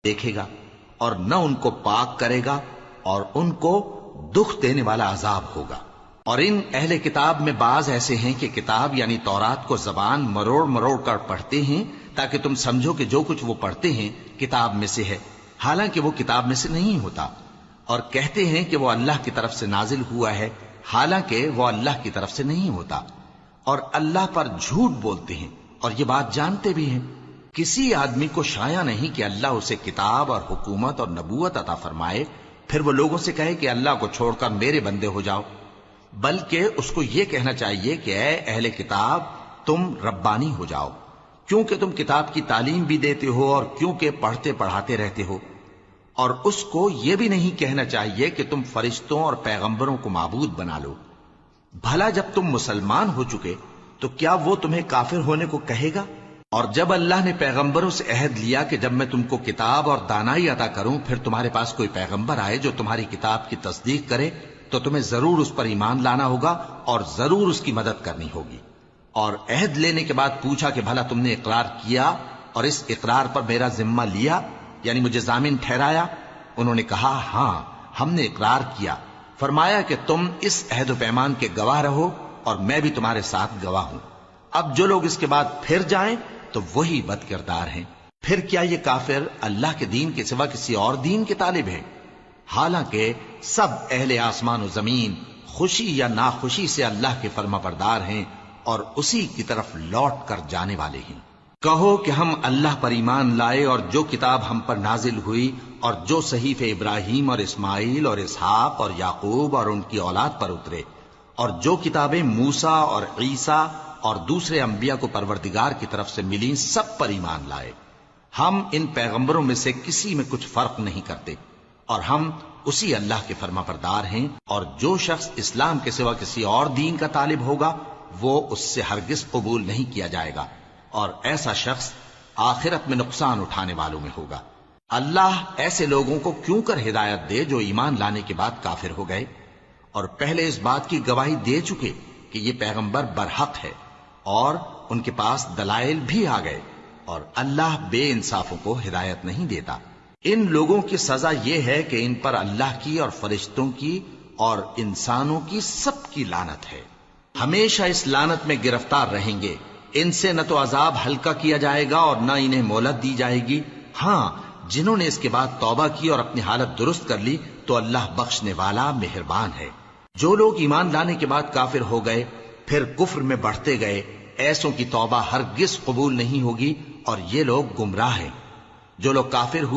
دیکھے گا اور نہ ان کو پاک کرے گا اور ان کو دکھ دینے والا عذاب ہوگا۔ اور ان اہل کتاب میں بعض ایسے ہیں کہ کتاب یعنی تورات کو زبان مروڑ مروڑ کر پڑھتے ہیں تاکہ تم سمجھو کہ جو کچھ وہ پڑھتے ہیں کتاب میں سے ہے، حالانکہ وہ کتاب میں سے نہیں ہوتا، اور کہتے ہیں کہ وہ اللہ کی طرف سے نازل ہوا ہے، حالانکہ وہ اللہ کی طرف سے نہیں ہوتا، اور اللہ پر جھوٹ بولتے ہیں اور یہ بات جانتے بھی ہیں۔ کسی آدمی کو شایع نہیں کہ اللہ اسے کتاب اور حکومت اور نبوت عطا فرمائے پھر وہ لوگوں سے کہے کہ اللہ کو چھوڑ کر میرے بندے ہو جاؤ، بلکہ اس کو یہ کہنا چاہیے کہ اے اہل کتاب تم ربانی ہو جاؤ، کیونکہ تم کتاب کی تعلیم بھی دیتے ہو اور کیونکہ پڑھتے پڑھاتے رہتے ہو۔ اور اس کو یہ بھی نہیں کہنا چاہیے کہ تم فرشتوں اور پیغمبروں کو معبود بنا لو۔ بھلا جب تم مسلمان ہو چکے تو کیا وہ تمہیں کافر ہونے کو کہے گا؟ اور جب اللہ نے پیغمبروں سے عہد لیا کہ جب میں تم کو کتاب اور دانائی عطا کروں پھر تمہارے پاس کوئی پیغمبر آئے جو تمہاری کتاب کی تصدیق کرے تو تمہیں ضرور اس پر ایمان لانا ہوگا اور ضرور اس کی مدد کرنی ہوگی۔ اور عہد لینے کے بعد پوچھا کہ بھلا تم نے اقرار کیا اور اس اقرار پر میرا ذمہ لیا، یعنی مجھے ضامن ٹھہرایا؟ انہوں نے کہا ہاں ہم نے اقرار کیا۔ فرمایا کہ تم اس عہد و پیمان کے گواہ رہو اور میں بھی تمہارے ساتھ گواہ ہوں۔ اب جو لوگ اس کے بعد پھر جائیں تو وہی بد کردار ہیں۔ پھر کیا یہ کافر اللہ کے دین کے سوا کسی اور دین کے طالب ہیں؟ حالانکہ سب اہل آسمان و زمین خوشی یا ناخوشی سے اللہ کے فرما بردار ہیں اور اسی کی طرف لوٹ کر جانے والے ہیں۔ کہو کہ ہم اللہ پر ایمان لائے اور جو کتاب ہم پر نازل ہوئی اور جو صحیفے ابراہیم اور اسماعیل اور اسحاق اور یعقوب اور ان کی اولاد پر اترے اور جو کتابیں موسیٰ اور عیسیٰ اور دوسرے انبیاء کو پروردگار کی طرف سے ملیں سب پر ایمان لائے۔ ہم ان پیغمبروں میں سے کسی میں کچھ فرق نہیں کرتے اور ہم اسی اللہ کے فرما بردار ہیں، اور جو شخص اسلام کے سوا کسی اور دین کا طالب ہوگا وہ اس سے ہرگز قبول نہیں کیا جائے گا، اور ایسا شخص آخرت میں نقصان اٹھانے والوں میں ہوگا۔ اللہ ایسے لوگوں کو کیوں کر ہدایت دے جو ایمان لانے کے بعد کافر ہو گئے اور پہلے اس بات کی گواہی دے چکے کہ یہ پیغمبر برحق ہے اور ان کے پاس دلائل بھی آ گئے، اور اللہ بے انصافوں کو ہدایت نہیں دیتا۔ ان لوگوں کی سزا یہ ہے کہ ان پر اللہ کی اور فرشتوں کی اور انسانوں کی سب کی لعنت ہے، ہمیشہ اس لعنت میں گرفتار رہیں گے۔ ان سے نہ تو عذاب ہلکا کیا جائے گا اور نہ انہیں مہلت دی جائے گی۔ ہاں جنہوں نے اس کے بعد توبہ کی اور اپنی حالت درست کر لی تو اللہ بخشنے والا مہربان ہے۔ جو لوگ ایمان لانے کے بعد کافر ہو گئے پھر کفر میں بڑھتے گئے ایسوں کی توبہ ہرگز قبول نہیں ہوگی، اور یہ لوگ گمراہ ہیں۔ جو لوگ کافر ہوئے